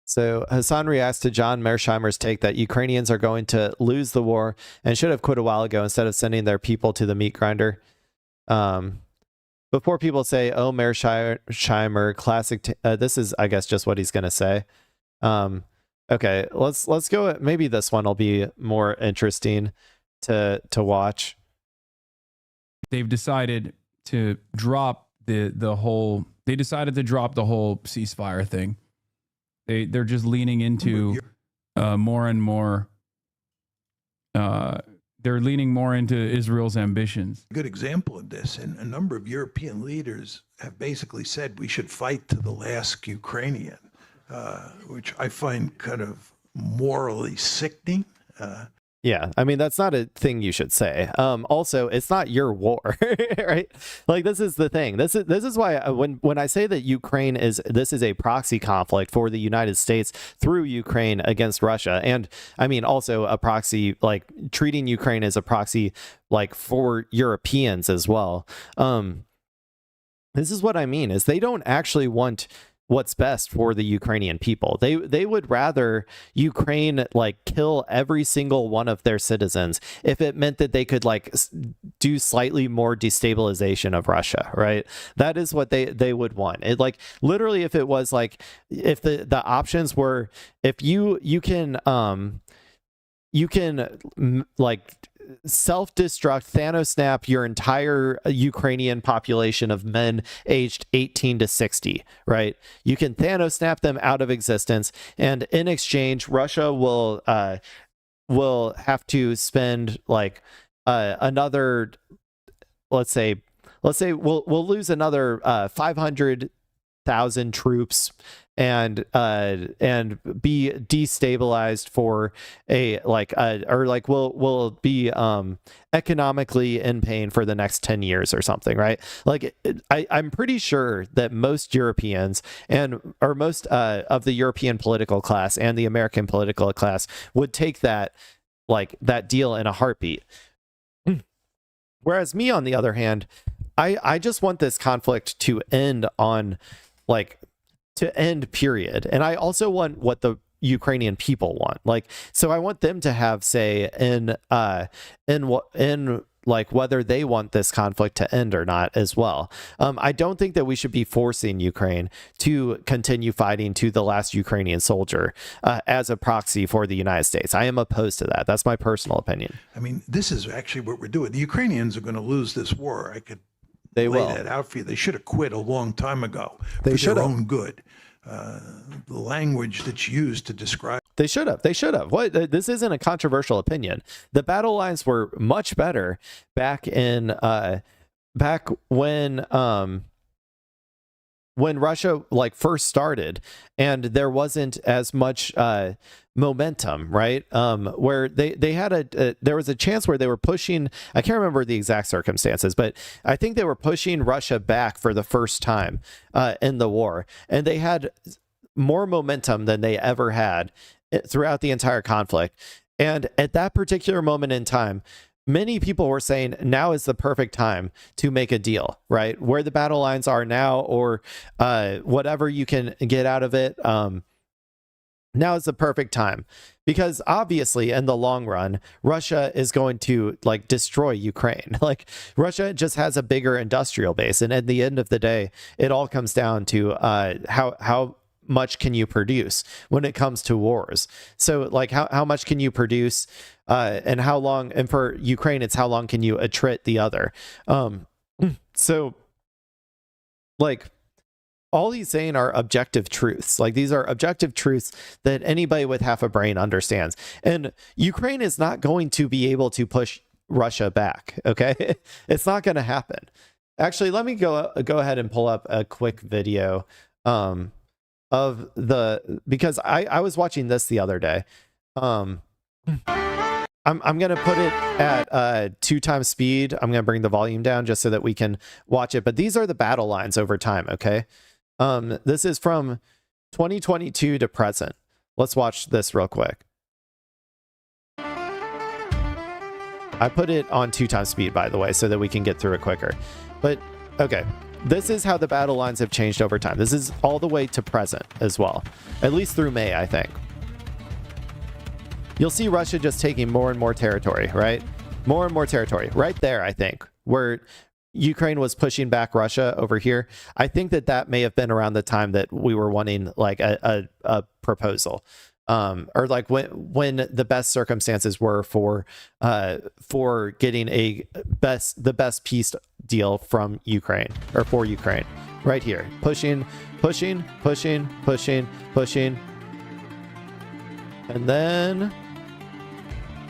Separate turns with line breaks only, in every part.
So Hassan reacts to John Mearsheimer's take that Ukrainians are going to lose the war and should have quit a while ago instead of sending their people to the meat grinder. Before people say, "Oh, Mearsheimer, classic," this is, I guess, just what he's going to say. Okay, let's go. Maybe this one will be more interesting to watch.
They've decided to drop the whole. They decided to drop the whole ceasefire thing. They're just leaning into more and more. They're leaning more into Israel's ambitions.
A good example of this, and a number of European leaders have basically said we should fight to the last Ukrainian, which I find kind of morally sickening.
Yeah, I mean, that's not a thing you should say. Also, it's not your war, right? Like, this is the thing. This is why when I say that Ukraine is a proxy conflict for the United States through Ukraine against Russia, and I mean also a proxy, like treating Ukraine as a proxy like for Europeans as well. This is what I mean, is they don't actually want what's best for the Ukrainian people. They would rather Ukraine like kill every single one of their citizens if it meant that they could like do slightly more destabilization of Russia, right? That is what they would want. It, like, literally, if it was like, if the options were, if you can like self-destruct, Thanos snap your entire Ukrainian population of men aged 18 to 60, right? You can Thanos snap them out of existence, and in exchange, Russia will have to spend like another, let's say we'll lose another 500,000 troops and be destabilized for we'll be economically in pain for the next 10 years or something, right? Like, I'm pretty sure that most Europeans or most of the European political class and the American political class would take that deal in a heartbeat. Whereas me, on the other hand, I just want this conflict to end period. And I also want what the Ukrainian people want. So I want them to have say in like whether they want this conflict to end or not as well. I don't think that we should be forcing Ukraine to continue fighting to the last Ukrainian soldier as a proxy for the United States. I am opposed to that. That's my personal opinion.
I mean, this is actually what we're doing. The Ukrainians are going to lose this war. I could
lay
that out for you. They should have quit a long time ago.
They should have.
For their own good. The language that's used to describe.
They should have. What? This isn't a controversial opinion. The battle lines were much better back when Russia first started, and there wasn't as much momentum, right? Where they had there was a chance where they were pushing, I can't remember the exact circumstances, but I think they were pushing Russia back for the first time in the war, and they had more momentum than they ever had throughout the entire conflict. And at that particular moment in time, many people were saying now is the perfect time to make a deal, right? Where the battle lines are now, or whatever you can get out of it. Now is the perfect time, because obviously in the long run, Russia is going to destroy Ukraine. Russia just has a bigger industrial base. And at the end of the day, it all comes down to how much can you produce when it comes to wars. So how much can you produce and how long, and for Ukraine, it's how long can you attrit the other. So all he's saying are objective truths. These are objective truths that anybody with half a brain understands. And Ukraine is not going to be able to push Russia back. Okay. It's not going to happen. Actually, let me go ahead and pull up a quick video because I was watching this the other day. I'm going to put it at 2 times speed. I'm going to bring the volume down just so that we can watch it. But these are the battle lines over time. Okay. This is from 2022 to present. Let's watch this real quick. I put it on 2 times speed, by the way, so that we can get through it quicker. But Okay, this is how the battle lines have changed over time. This is all the way to present as well, at least through May, I think. You'll see Russia just taking more and more territory, right? More and more territory right there, I think, where Ukraine was pushing back Russia over here. I think that may have been around the time that we were wanting like a proposal, or like when the best circumstances were for getting the best peace deal from Ukraine, or for Ukraine. Right here, pushing, and then,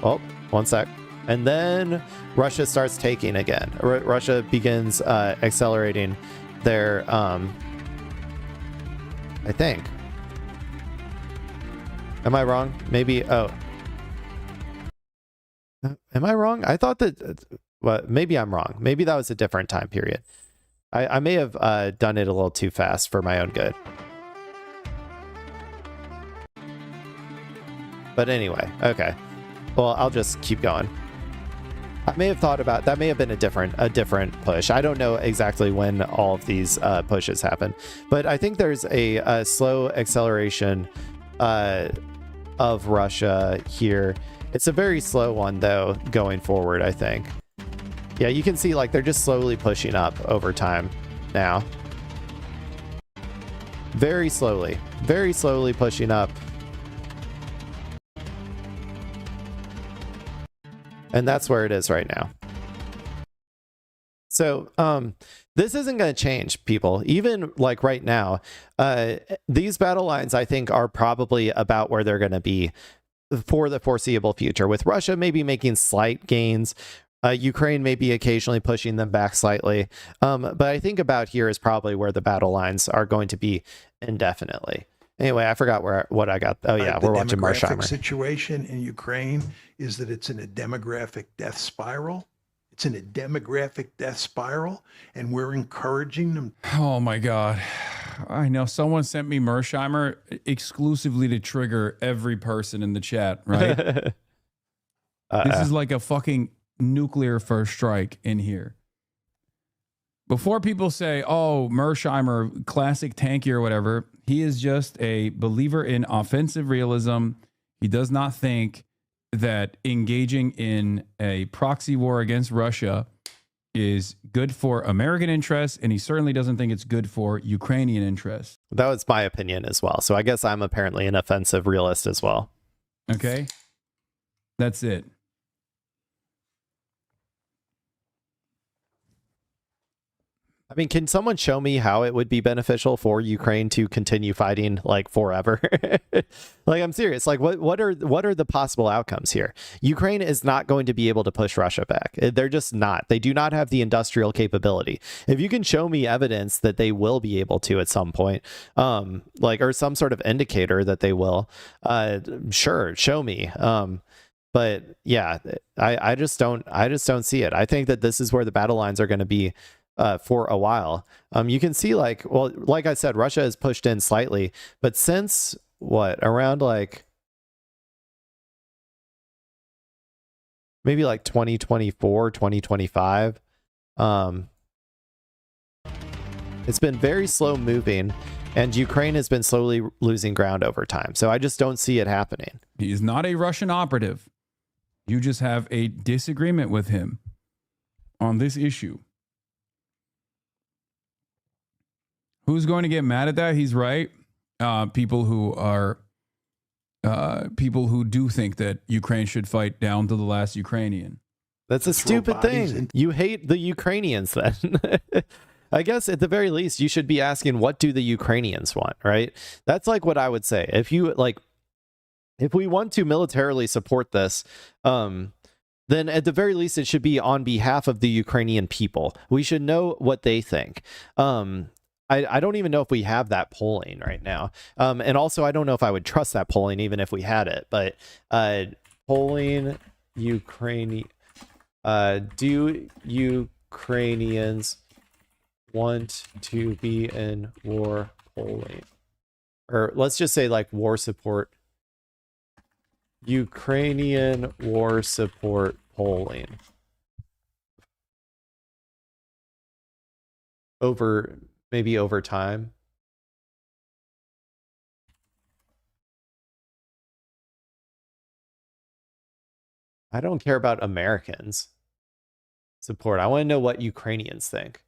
oh, one sec. And then Russia starts taking again. Russia begins accelerating their, I think. Am I wrong? Maybe, oh. Am I wrong? I thought that, well, maybe I'm wrong. Maybe that was a different time period. I may have done it a little too fast for my own good. But anyway, okay. Well, I'll just keep going. I may have thought about that. May have been a different push. I don't know exactly when all of these pushes happen, but I think there's a slow acceleration of Russia here. It's a very slow one though, going forward, I think. Yeah, you can see like they're just slowly pushing up over time now. Very slowly pushing up. And that's where it is right now. So this isn't going to change, people. Even like right now, these battle lines, I think, are probably about where they're going to be for the foreseeable future, with Russia maybe making slight gains. Ukraine may be occasionally pushing them back slightly. But I think about here is probably where the battle lines are going to be indefinitely. Anyway, I forgot what I got. Oh yeah, we're watching Mearsheimer.
The situation in Ukraine is that it's in a demographic death spiral. It's in a demographic death spiral, and we're encouraging them.
Oh my God. I know someone sent me Mearsheimer exclusively to trigger every person in the chat, right? This is like a fucking nuclear first strike in here. Before people say, oh, Mearsheimer, classic tanky or whatever, he is just a believer in offensive realism. He does not think that engaging in a proxy war against Russia is good for American interests, and he certainly doesn't think it's good for Ukrainian interests.
That was my opinion as well. So I guess I'm apparently an offensive realist as well.
Okay. That's it.
I mean, can someone show me how it would be beneficial for Ukraine to continue fighting like forever? Like, I'm serious. Like, what are the possible outcomes here? Ukraine is not going to be able to push Russia back. They're just not. They do not have the industrial capability. If you can show me evidence that they will be able to at some point, like, or some sort of indicator that they will, sure, show me. But yeah, I just don't see it. I think that this is where the battle lines are going to be for a while. You can see like I said, Russia has pushed in slightly, but since around like maybe like 2024, 2025, it's been very slow moving, and Ukraine has been slowly losing ground over time. So I just don't see it happening.
He is not a Russian operative. You just have a disagreement with him on this issue. Who's going to get mad at that? He's right. People who do think that Ukraine should fight down to the last Ukrainian.
That's a stupid thing. You hate the Ukrainians then. I guess at the very least, you should be asking, what do the Ukrainians want, right? That's like what I would say. If we want to militarily support this, then at the very least, it should be on behalf of the Ukrainian people. We should know what they think. I don't even know if we have that polling right now. And also, I don't know if I would trust that polling even if we had it. But polling Ukrainian, do Ukrainians want to be in war polling? Or let's just say like war support. Ukrainian war support polling. maybe over time. I don't care about Americans support. I want to know what Ukrainians think.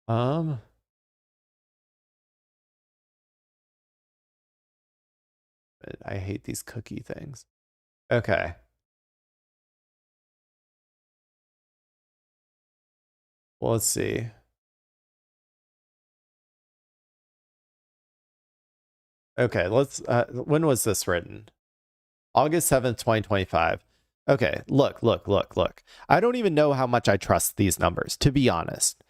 I hate these cookie things. Okay. Well, let's see. Okay, let's when was this written? August 7th, 2025. Okay, look. I don't even know how much I trust these numbers, to be honest.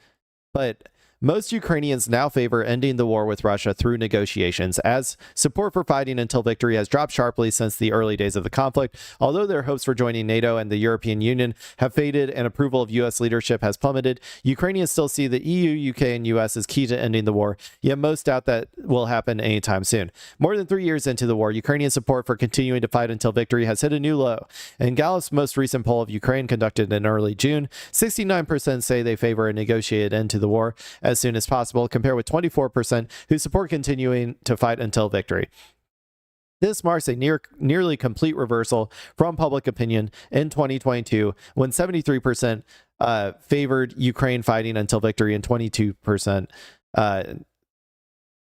But most Ukrainians now favor ending the war with Russia through negotiations, as support for fighting until victory has dropped sharply since the early days of the conflict. Although their hopes for joining NATO and the European Union have faded and approval of U.S. leadership has plummeted, Ukrainians still see the EU, UK, and U.S. as key to ending the war, yet most doubt that will happen anytime soon. More than 3 years into the war, Ukrainian support for continuing to fight until victory has hit a new low. In Gallup's most recent poll of Ukraine, conducted in early June, 69% say they favor a negotiated end to the war as soon as possible, compared with 24% who support continuing to fight until victory. This marks a nearly complete reversal from public opinion in 2022, when 73% favored Ukraine fighting until victory and 22%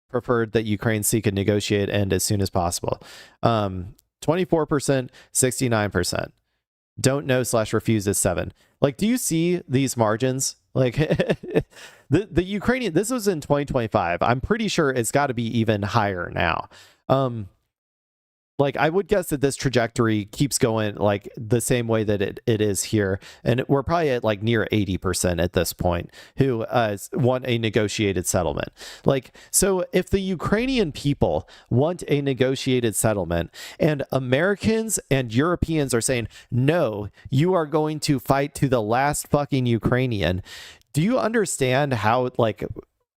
preferred that Ukraine seek a negotiated end as soon as possible. 24%, 69%. Don't know / refuse is 7. Like, do you see these margins? Like the Ukrainian, this was in 2025. I'm pretty sure it's got to be even higher now. Like, I would guess that this trajectory keeps going like the same way that it is here. And we're probably at like near 80% at this point who want a negotiated settlement. Like, so if the Ukrainian people want a negotiated settlement and Americans and Europeans are saying, no, you are going to fight to the last fucking Ukrainian, do you understand how, like,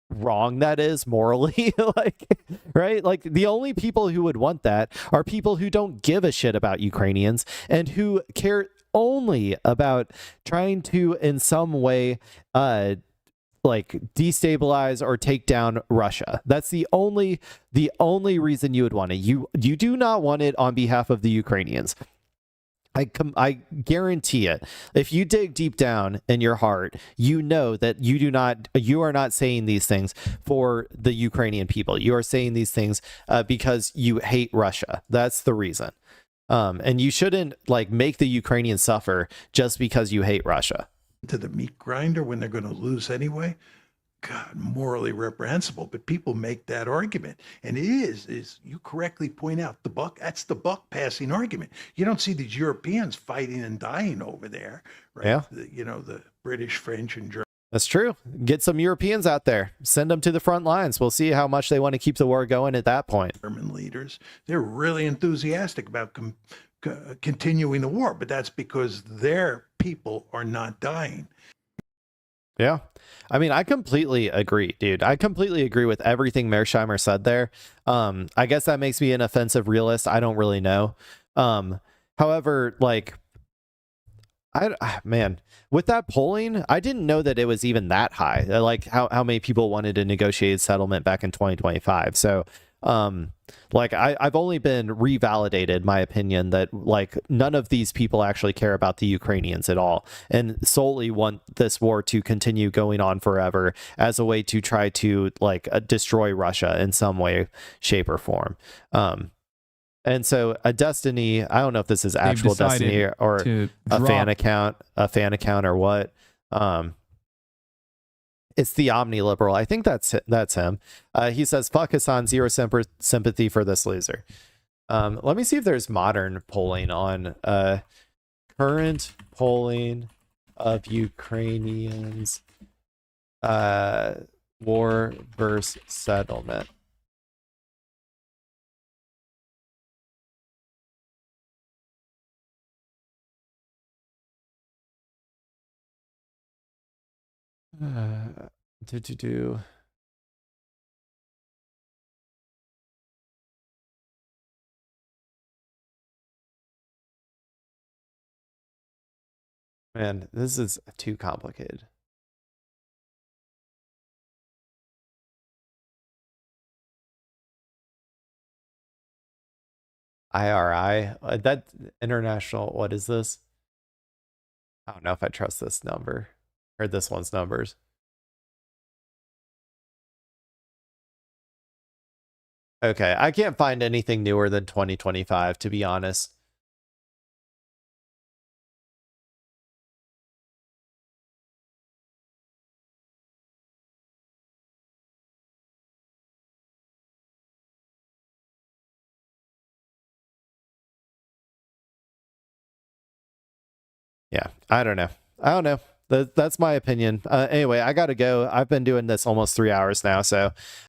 wrong that is morally? Like, right? Like, the only people who would want that are people who don't give a shit about Ukrainians and who care only about trying to in some way like destabilize or take down Russia. That's the only reason you would want it. You do not want it on behalf of the Ukrainians. I guarantee it. If you dig deep down in your heart, you know that you are not saying these things for the Ukrainian people. You are saying these things because you hate Russia. That's the reason. And you shouldn't like make the Ukrainians suffer just because you hate Russia.
To the meat grinder when they're going to lose anyway. God, morally reprehensible, but people make that argument. And it is you correctly point out, that's the buck passing argument. You don't see these Europeans fighting and dying over there, right?
Yeah.
The British, French, and German.
That's true. Get some Europeans out there. Send them to the front lines. We'll see how much they want to keep the war going at that point.
German leaders, they're really enthusiastic about continuing the war, but that's because their people are not dying.
Yeah. I mean, I completely agree, dude. I completely agree with everything Mearsheimer said there. I guess that makes me an offensive realist. I don't really know. However, like, man, with that polling, I didn't know that it was even that high. Like how many people wanted a negotiated settlement back in 2025. So, like I've only been revalidated my opinion that like none of these people actually care about the Ukrainians at all and solely want this war to continue going on forever as a way to try to like destroy Russia in some way, shape, or form. And so a Destiny, I don't know if this is actual Destiny or a fan account or what. It's the omni-liberal. I think that's him. He says, fuck Hassan, zero sympathy for this loser. Let me see if there's modern polling on current polling of Ukrainians war versus settlement. Man, this is too complicated. IRI, that international, what is this? I don't know if I trust this number or this one's numbers. Okay, I can't find anything newer than 2025, to be honest. Yeah, I don't know. I don't know. That's my opinion. Anyway, I got to go. I've been doing this almost 3 hours now, so